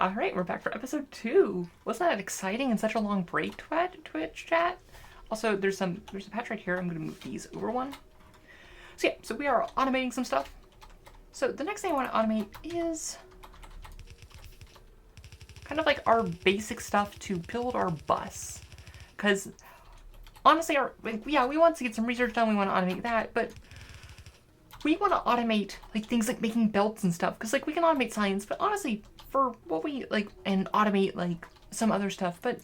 All right, we're back for episode 2. Wasn't that exciting and such a long break, Twitch chat? Also, there's a patch right here. I'm going to move these over one. So yeah, so we are automating some stuff. So the next thing I want to automate is kind of like our basic stuff to build our bus. Because honestly, we want to get some research done. We want to automate that, but we want to automate like things like making belts and stuff. Because like we can automate science, but honestly, for what we like, and automate like some other stuff, but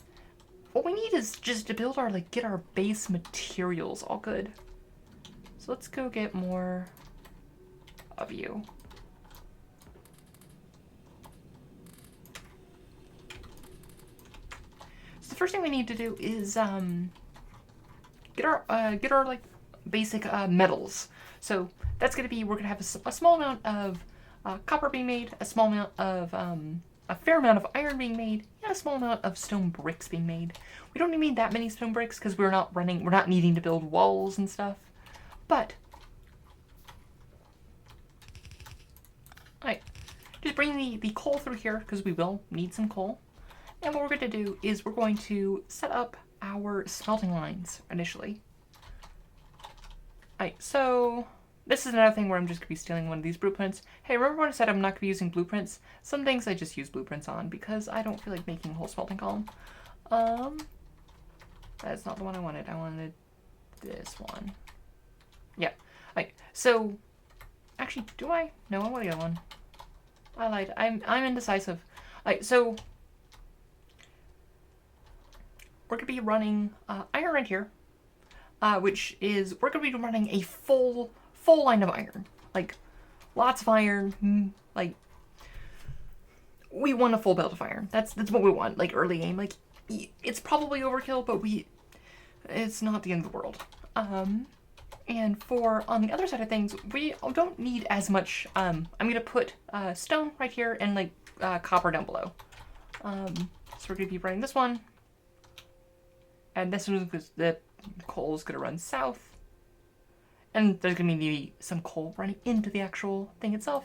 what we need is just to build our like get our base materials all good. So let's go get more of you. So the first thing we need to do is get our like basic metals. So that's gonna be, we're gonna have a small amount of copper being made, a small amount of a fair amount of iron being made, and a small amount of stone bricks being made. We don't need that many stone bricks because we're not needing to build walls and stuff. But alright, just bring the coal through here because we will need some coal. And what we're going to do is we're going to set up our smelting lines initially. Alright, so this is another thing where I'm just going to be stealing one of these blueprints. Hey, remember when I said I'm not going to be using blueprints? Some things I just use blueprints on because I don't feel like making a whole smelting column. That's not the one I wanted. I wanted this one. Yeah. Alright, so actually, do I? No, I want the other one. I lied. I'm indecisive. Alright, so we're going to be running iron right here, which is, we're going to be running a full line of iron. Like, lots of iron, like, we want a full belt of iron. That's what we want, like, early game. Like, it's probably overkill, but it's not the end of the world. And for, on the other side of things, we don't need as much, I'm going to put stone right here and, like, copper down below. So we're going to be running this one. And this one, because the coal is going to run south. And there's going to be some coal running into the actual thing itself.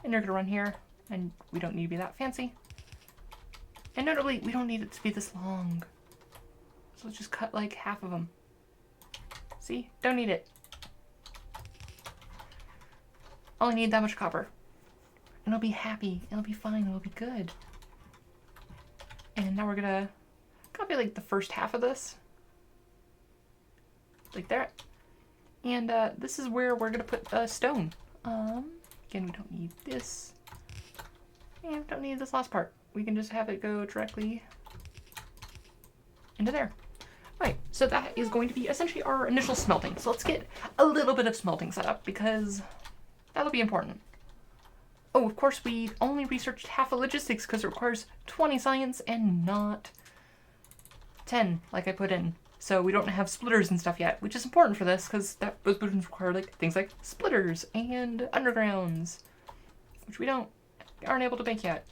And you're going to run here. And we don't need to be that fancy. And notably, we don't need it to be this long. So let's just cut like half of them. See? Don't need it. Only need that much copper. And it'll be happy. It'll be fine. It'll be good. And now we're going to copy like the first half of this, like that, and this is where we're gonna put stone. Again, we don't need this, and we don't need this last part. We can just have it go directly into there. Right, so that is going to be essentially our initial smelting. So let's get a little bit of smelting set up because that'll be important. Oh, of course, we only researched half of logistics because it requires 20 science and not 10 like I put in, so we don't have splitters and stuff yet, which is important for this because those blueprints require like things like splitters and undergrounds, which we aren't able to make yet.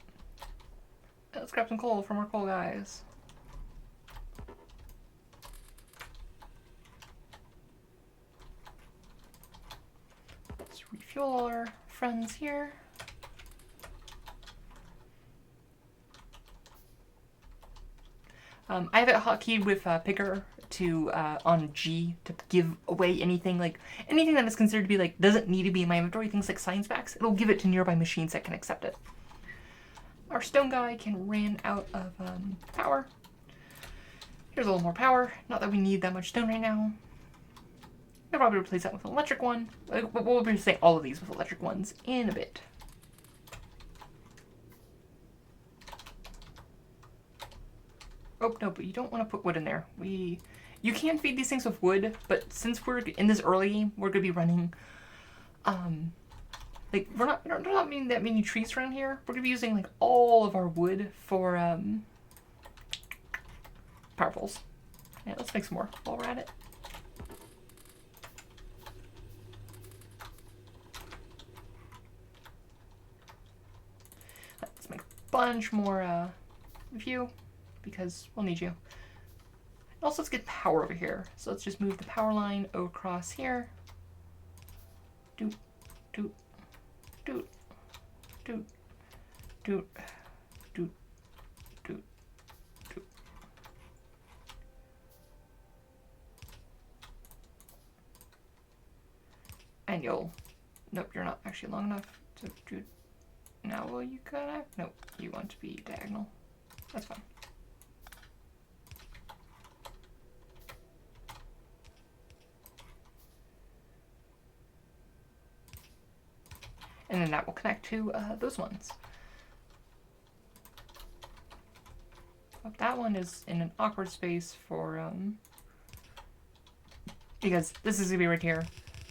Let's grab some coal from our coal guys. Let's refuel all our friends here. I have it hotkeyed with picker to on G to give away anything that is considered to be like doesn't need to be in my inventory. Things like science packs, it'll give it to nearby machines that can accept it. Our stone guy can ran out of power. Here's a little more power. Not that we need that much stone right now. I'll probably replace that with an electric one. We'll be replacing all of these with electric ones in a bit. Oh, no, but you don't want to put wood in there. You can feed these things with wood, but since we're in this early game, we're going to be running, like, we're not meaning that many trees around here. We're going to be using, like, all of our wood for, power poles. Yeah, let's make some more while we're at it. Let's make a bunch more, of you, because we'll need you. Also, let's get power over here. So let's just move the power line across here. Doot, doot, doot, doot, doot, doot, and you'll, nope, you're not actually long enough to do, now will you connect? Nope, you want to be diagonal. That's fine. And then that will connect to those ones. But that one is in an awkward space for, because this is gonna be right here.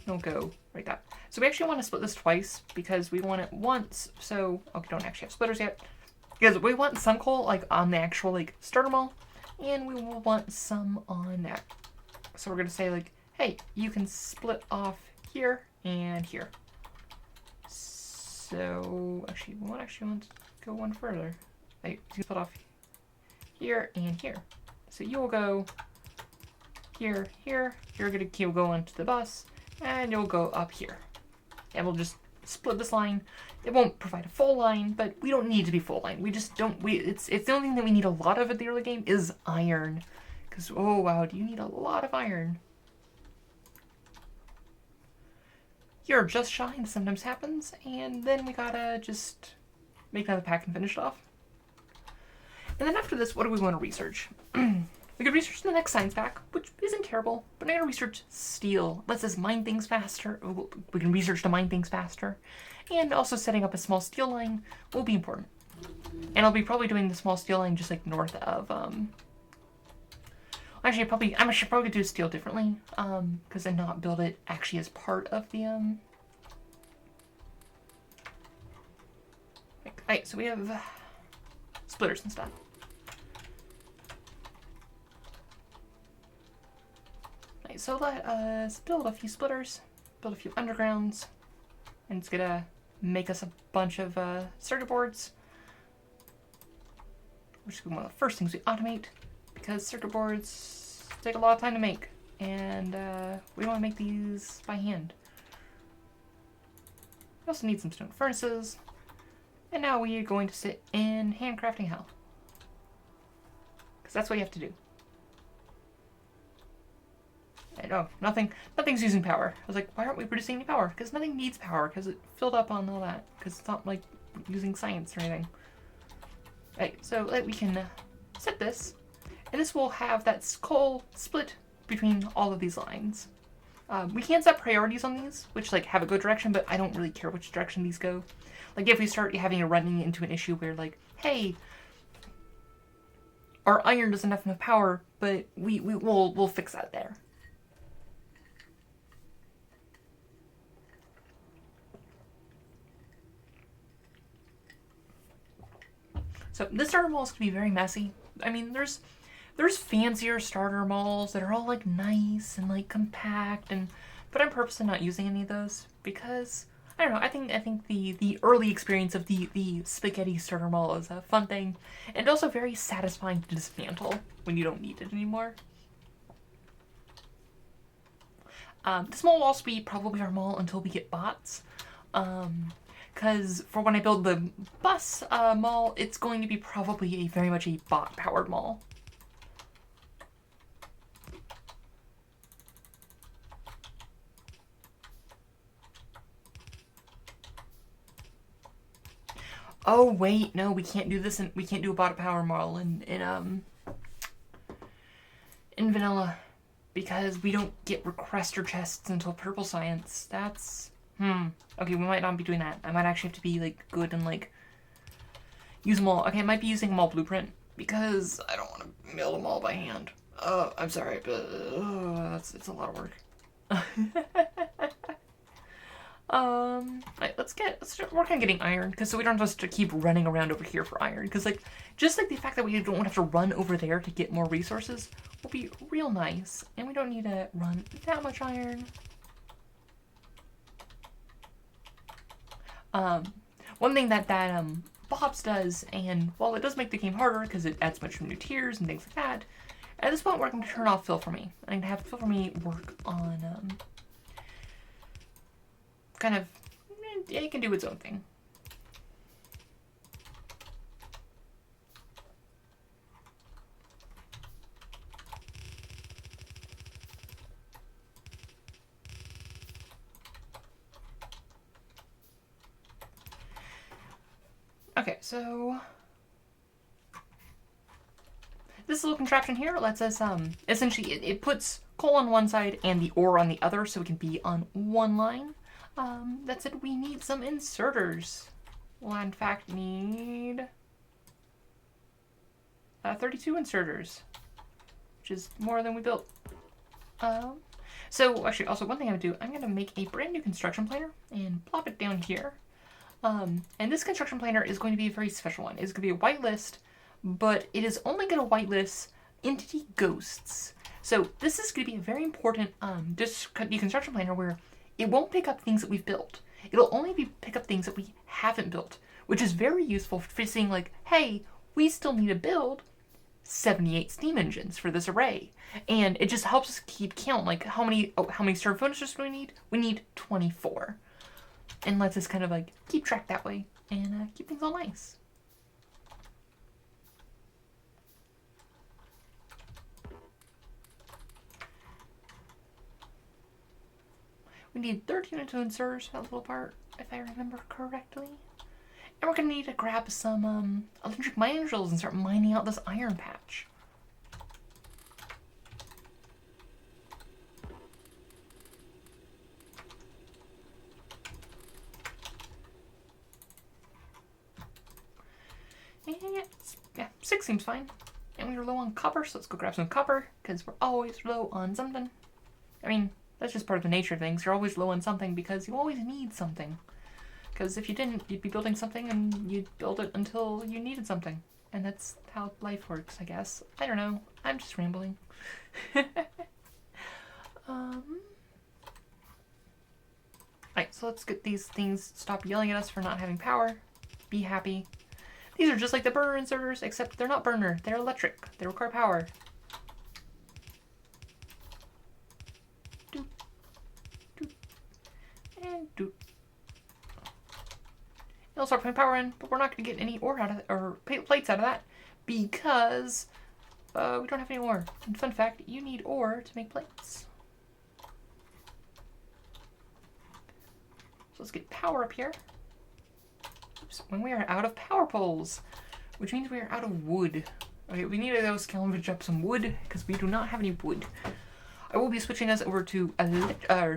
It'll go right that. So we actually want to split this twice because we want it once. So, okay, don't actually have splitters yet. Because we want some coal like on the actual like starter mall, and we will want some on that. So we're gonna say like, hey, you can split off here and here. So actually, we won't actually want to go one further. Like, you can split off here and here. So you'll go here, here. You're gonna keep going to the bus, and you'll go up here. And we'll just split this line. It won't provide a full line, but we don't need to be full line. We just don't. It's the only thing that we need a lot of at the early game is iron, because oh wow, do you need a lot of iron? You're just shy, and sometimes happens, and then we gotta just make another pack and finish it off. And then after this, what do we want to research? We could research the next science pack, which isn't terrible, but I'm going to research steel. Lets us mine things faster. We can research to mine things faster. And also setting up a small steel line will be important. And I'll be probably doing the small steel line just like north of, actually, I should probably do steel differently, because then not build it actually as part of the, Alright, so we have splitters and stuff. So let us build a few splitters, build a few undergrounds, and it's gonna make us a bunch of circuit boards, which is one of the first things we automate, because circuit boards take a lot of time to make, and we want to make these by hand. We also need some stone furnaces, and now we are going to sit in handcrafting hell, because that's what you have to do. Oh, nothing's using power. I was like, why aren't we producing any power? Because nothing needs power, because it filled up on all that. Because it's not like using science or anything. Right, so we can set this, and this will have that coal split between all of these lines. We can set priorities on these, which like have a good direction, but I don't really care which direction these go. Like if we start having a running into an issue where like, hey, our iron doesn't have enough power, but we'll fix that there. So this starter mall is gonna be very messy. I mean, there's fancier starter malls that are all like nice and like compact, but I'm purposely not using any of those because I don't know. I think the early experience of the spaghetti starter mall is a fun thing, and also very satisfying to dismantle when you don't need it anymore. This mall will also be probably our mall until we get bots. Because for when I build the bus mall, it's going to be probably very much a bot-powered mall. Oh wait, no, we can't do this, and we can't do a bot-powered mall in vanilla because we don't get requester chests until purple science. That's okay, we might not be doing that. I might actually have to be, like, good and, like, use them all. Okay, I might be using them all blueprint because I don't want to build them all by hand. I'm sorry, but it's a lot of work. Right, let's start working on getting iron, because so we don't have to keep running around over here for iron. Because, like, just like the fact that we don't have to run over there to get more resources will be real nice. And we don't need to run that much iron. One thing that Bob's does, and while it does make the game harder because it adds much new tiers and things like that, at this point we're going to turn off Fill For Me. I'm going to have Fill For Me work on, kind of, it can do its own thing. Okay, so this little contraption here lets us, essentially, it puts coal on one side and the ore on the other, so it can be on one line. That said, we need some inserters. We'll, in fact, need 32 inserters, which is more than we built. So, actually, also, one thing I'm going to do, I'm going to make a brand new construction planner and plop it down here. And this construction planner is going to be a very special one. It's going to be a whitelist, but it is only going to whitelist entity ghosts. So this is going to be a very important deconstruction planner where it won't pick up things that we've built. It'll only pick up things that we haven't built, which is very useful for seeing like, hey, we still need to build 78 steam engines for this array. And it just helps us keep count, like how many star furnishers do we need? We need 24. And lets us kind of like keep track that way and keep things all nice. We need 13 inserters for that little part, if I remember correctly. And we're gonna need to grab some electric mining drills and start mining out this iron patch. Yeah, 6 seems fine. And we were low on copper, so let's go grab some copper, because we're always low on something. I mean, that's just part of the nature of things. You're always low on something because you always need something. Because if you didn't, you'd be building something and you'd build it until you needed something. And that's how life works, I guess. I don't know. I'm just rambling. Alright, so let's get these things, stop yelling at us for not having power. Be happy. These are just like the burner inserters, except they're not burner. They're electric. They require power. Doop. Doop. And doop. It'll start putting power in, but we're not going to get any ore out of it, or plates out of that, because we don't have any ore. And fun fact, you need ore to make plates. So let's get power up here. Oops, when we are out of power poles, which means we are out of wood. Okay, we need to go salvage up some wood, because we do not have any wood. I will be switching us over to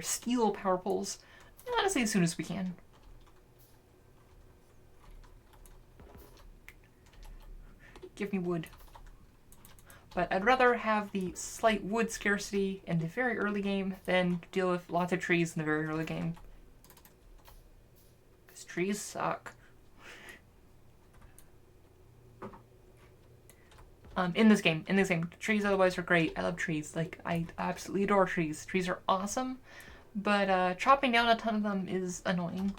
steel power poles, honestly, as soon as we can. Give me wood. But I'd rather have the slight wood scarcity in the very early game than deal with lots of trees in the very early game. Because trees suck. In this game, trees otherwise are great. I love trees. Like, I absolutely adore trees. Trees are awesome, but chopping down a ton of them is annoying.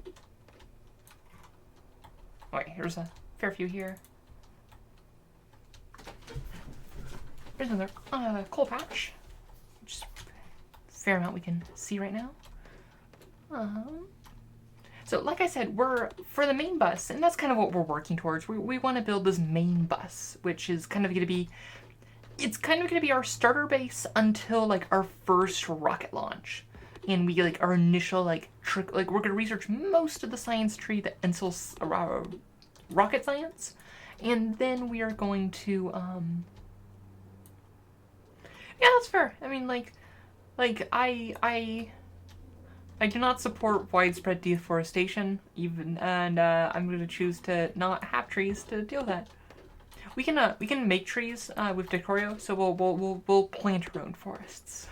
Alright, here's a fair few here. Here's another coal patch, which is a fair amount we can see right now. So like I said, we're for the main bus, and that's kind of what we're working towards. We want to build this main bus, which is kind of going to be, it's kind of going to be our starter base until like our first rocket launch. And we like our initial like we're going to research most of the science tree that until rocket science. And then we are going to, yeah, that's fair. I mean, like I do not support widespread deforestation, even, and I'm going to choose to not have trees to deal with that. We can make trees with Factorio, so we'll plant our own forests.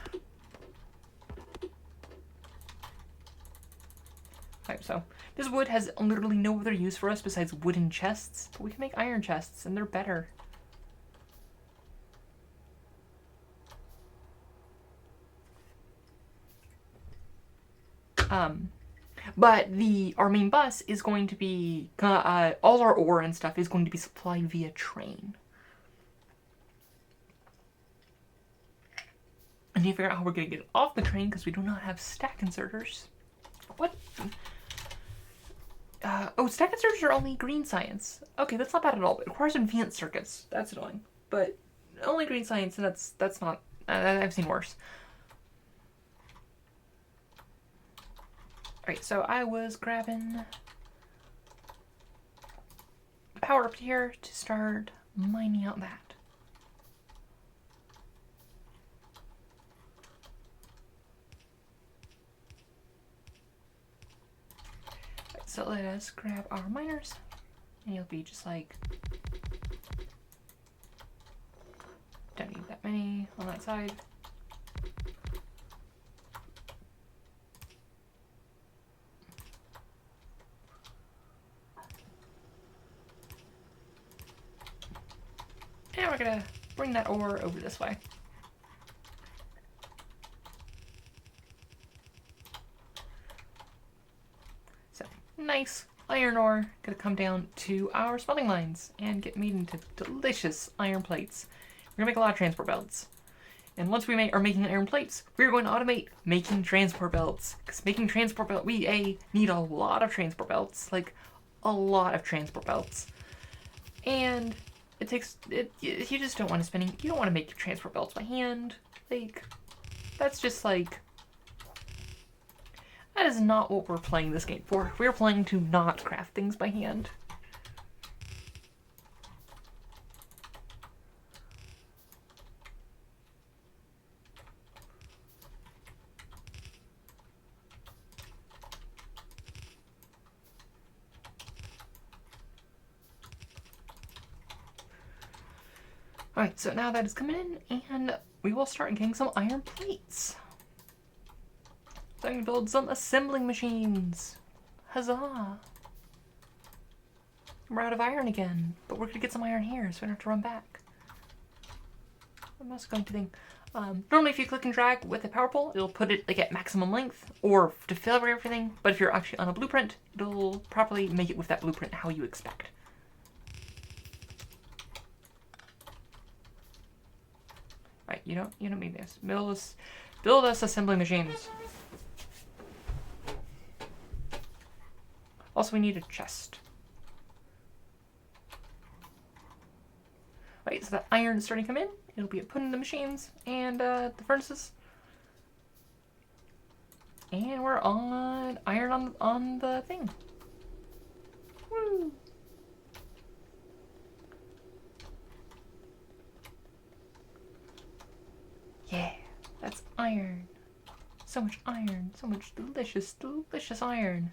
Alright, so this wood has literally no other use for us besides wooden chests, but we can make iron chests, and they're better. But our main bus is going to be, all our ore and stuff is going to be supplied via train. I need to figure out how we're going to get off the train because we do not have stack inserters. What? Oh, stack inserters are only green science. Okay, that's not bad at all. It requires advanced circuits. That's annoying. But only green science, and that's not, I've seen worse. Alright, so I was grabbing power up here to start mining out that. Right, so let us grab our miners, and you'll be just like, don't need that many on that side. And we're gonna bring that ore over this way. So, nice iron ore gonna come down to our smelting lines and get made into delicious iron plates. We're gonna make a lot of transport belts. And once we are making iron plates, we're going to automate making transport belts. Because making transport belts, we need a lot of transport belts. Like, a lot of transport belts. And it takes, you just don't want to you don't want to make your transport belts by hand. Like, that's just like, that is not what we're playing this game for. We're playing to not craft things by hand. Alright, so now that is coming in, and we will start getting some iron plates. So I can build some assembling machines. Huzzah! We're out of iron again, but we're gonna get some iron here, so we don't have to run back. I'm also going to think, normally if you click and drag with a power pole, it'll put it like at maximum length, or to fill everything, but if you're actually on a blueprint, it'll properly make it with that blueprint how you expect. Right, you don't need this. Build us assembly machines. Also, we need a chest. Right, so that iron is starting to come in. It'll be put in the machines and the furnaces. And we're on iron on the thing. Woo! Yeah, that's iron. So much iron. So much delicious, delicious iron.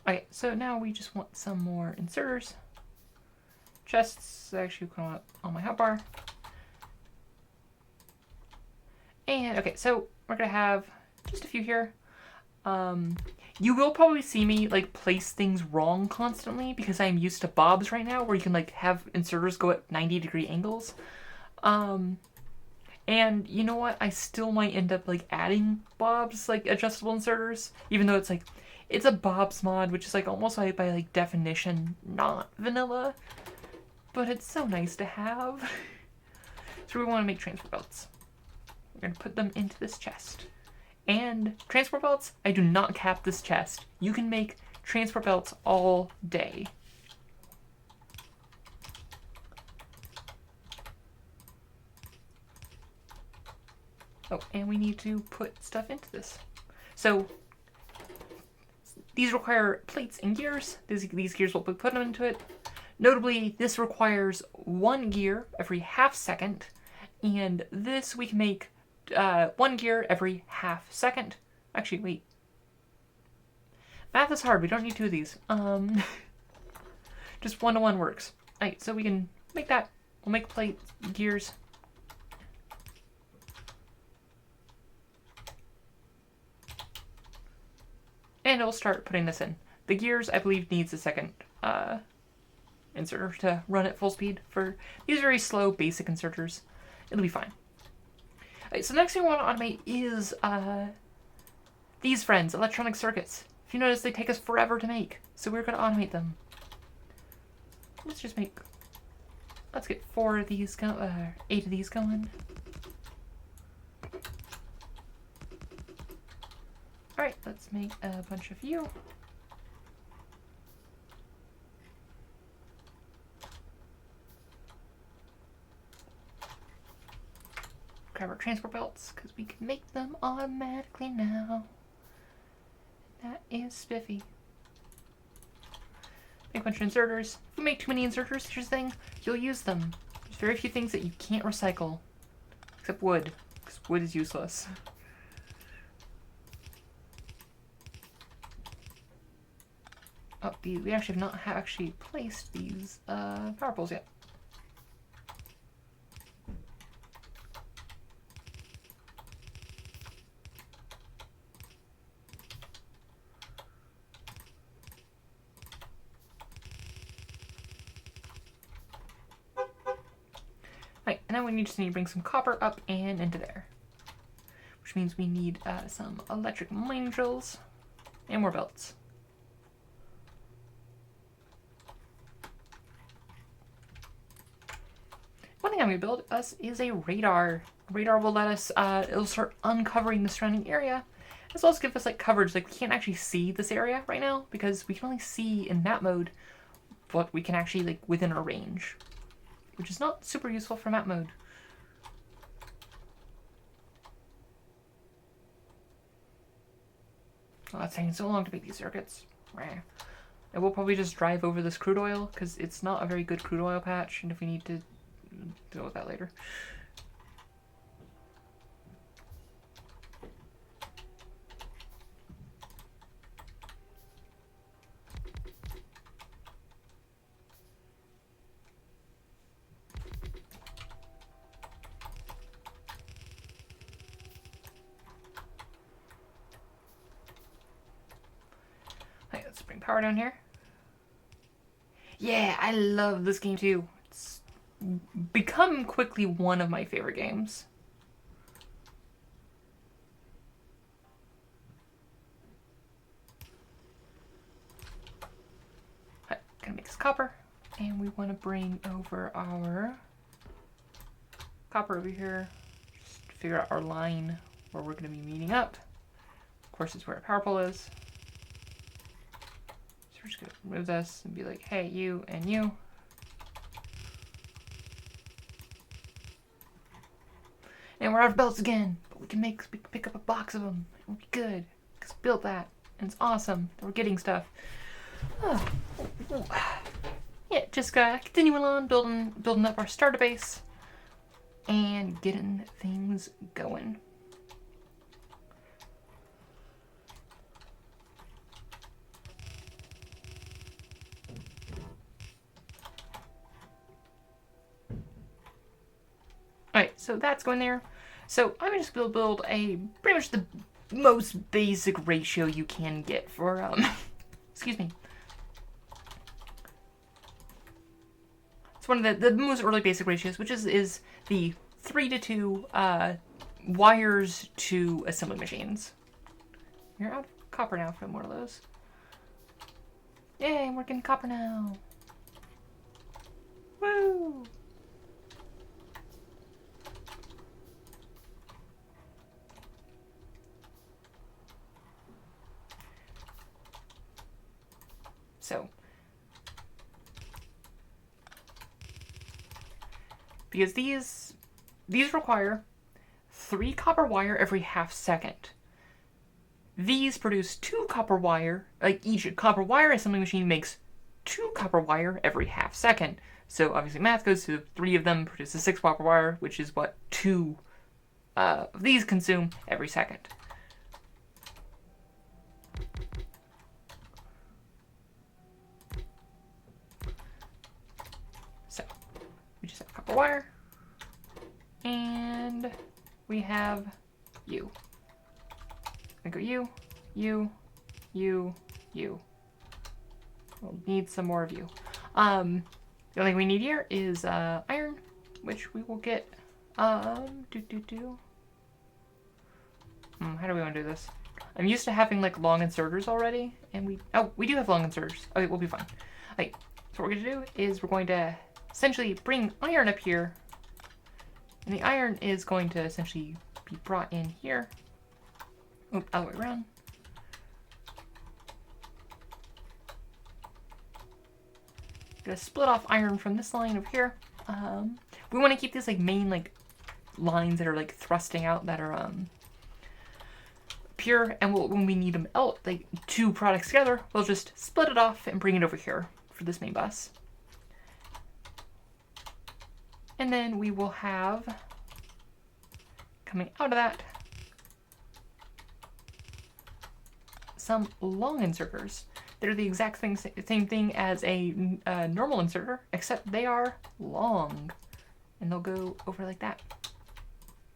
Okay, so now we just want some more inserters. Chests actually come up on my hotbar. And okay, so we're gonna have just a few here. You will probably see me like place things wrong constantly because I'm used to bobs right now where you can like have inserters go at 90-degree angles. And you know what? I still might end up like adding bobs, like adjustable inserters, even though it's like, it's a bobs mod, which is like almost like by like definition not vanilla, but it's so nice to have. So we want to make transport belts. We're going to put them into this chest. And transport belts, I do not cap this chest. You can make transport belts all day. Oh, and we need to put stuff into this. So these require plates and gears. These gears will be put into it. Notably, this requires 1 gear every half second, and this we can make 1 gear every half second. Actually, wait. Math is hard. We don't need 2 of these. Just 1-to-1 works. Alright, so we can make that. We'll make plate gears. And it'll start putting this in. The gears, I believe, needs a second inserter to run at full speed. For these very slow, basic inserters, it'll be fine. Alright, so the next thing we want to automate is these friends, electronic circuits. If you notice, they take us forever to make, so we're going to automate them. Let's get 4 of these, 8 of these going. Alright, let's make a bunch of you. Grab our transport belts, because we can make them automatically now. That is spiffy. make a bunch of inserters. If you make too many inserters, here's the thing, you'll use them. There's very few things that you can't recycle. Except wood, because wood is useless. Oh, we actually have not actually placed these power poles yet. Right, and now we just need to bring some copper up and into there. Which means we need some electric mining drills and more belts. One thing I'm going to build us is a radar. Radar will let us, it'll start uncovering the surrounding area, as well as give us like coverage. Like we can't actually see this area right now because we can only see in map mode what we can actually like within our range, which is not super useful for map mode. Oh, that's taking so long to make these circuits. And we'll probably just drive over this crude oil because it's not a very good crude oil patch, and if we need to deal with that later. Hey, let's bring power down here. Yeah, I love this game too. It's become quickly one of my favorite games. Right, gonna make this copper, and we want to bring over our copper over here. Just to figure out our line where we're going to be meeting up. Of course, it's where our power pole is. So we're just going to remove this and be like, hey, you and you. And we're out of belts again, but we can pick up a box of them. It'll be good, because we built that, and it's awesome that we're getting stuff. Oh. Yeah, just continuing on building up our starter base and getting things going. Alright, so that's going there. So I'm just going to build a pretty much the most basic ratio you can get for excuse me. It's one of the most early basic ratios, which is the 3-to-2 wires to assembly machines. You're out of copper now from one of those. Yay, we're getting copper now. Woo! So, because these require 3 copper wire every half second. These produce 2 copper wire, like each copper wire assembly machine makes 2 copper wire every half second. So obviously math goes to 3 of them produces 6 copper wire, which is what 2 of these consume every second. So we just have copper wire, and we have you. I go you. We'll need some more of you. The only thing we need here is iron, which we will get. How do we want to do this? I'm used to having like long inserters already, and we do have long inserters. Okay, we'll be fine. Okay, so what we're gonna do is we're going to essentially bring iron up here, and the iron is going to essentially be brought in here. Oop, other way around. Gonna split off iron from this line over here. We want to keep these like main like lines that are like thrusting out that are pure, and when we need them out like 2 products together, we'll just split it off and bring it over here for this main bus. And then we will have, coming out of that, some long inserters. They're the exact same thing as a normal inserter, except they are long. And they'll go over like that.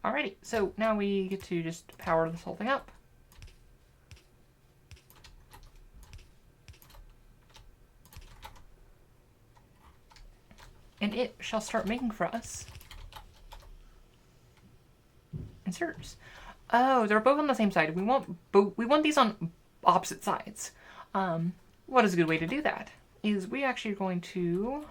Alrighty, so now we get to just power this whole thing up. And it shall start making for us inserters. Oh, they're both on the same side. We want these on opposite sides. What is a good way to do that? Is we actually are going to...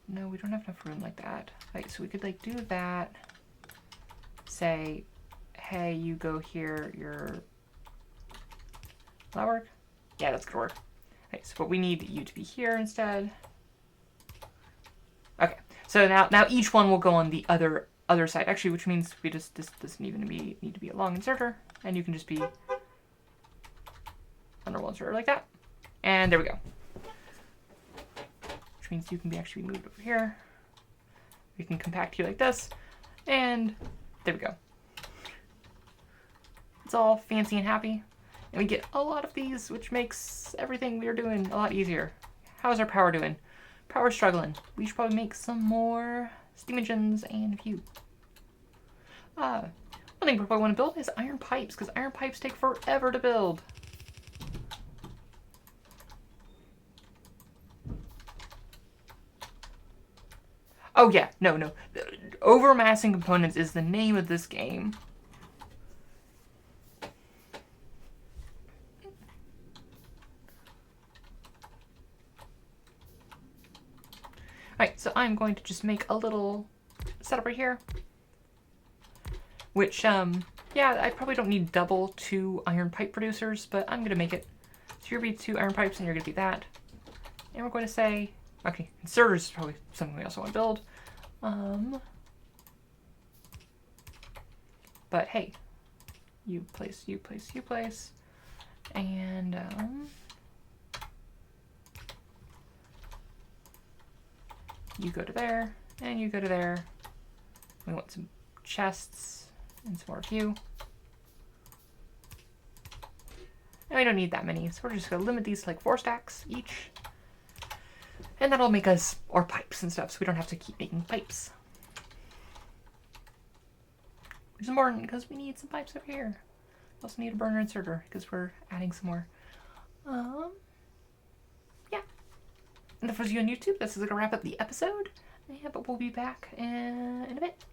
no, we don't have enough room like that. Right, so we could like do that. Say, hey, you go here, you're... Will that work? Yeah, that's gonna work. Okay, so but we need you to be here instead. Okay, so now each one will go on the other side. Actually, which means we just this doesn't even need to be a long inserter, and you can just be a normal inserter like that. And there we go. Which means you can actually be moved over here. We can compact you like this, and there we go. It's all fancy and happy. And we get a lot of these, which makes everything we are doing a lot easier. How's our power doing? Power's struggling. We should probably make some more steam engines and a few. One thing we probably want to build is iron pipes, because iron pipes take forever to build. Oh yeah, no. Overmassing components is the name of this game. Alright, so I'm going to just make a little setup right here. Which, yeah, I probably don't need double 2 iron pipe producers, but I'm going to make it. So you're going to be 2 iron pipes, and you're going to be that. And we're going to say, okay, inserters is probably something we also want to build. But hey, you place, and, you go to there, and you go to there. We want some chests and some more of you. And we don't need that many, so we're just gonna limit these to like 4 stacks each. And that'll make us our pipes and stuff, so we don't have to keep making pipes. Which is important, because we need some pipes over here. We also need a burner inserter, because we're adding some more. Yeah. And for you on YouTube, this is gonna wrap up the episode. Yeah, but we'll be back in a bit.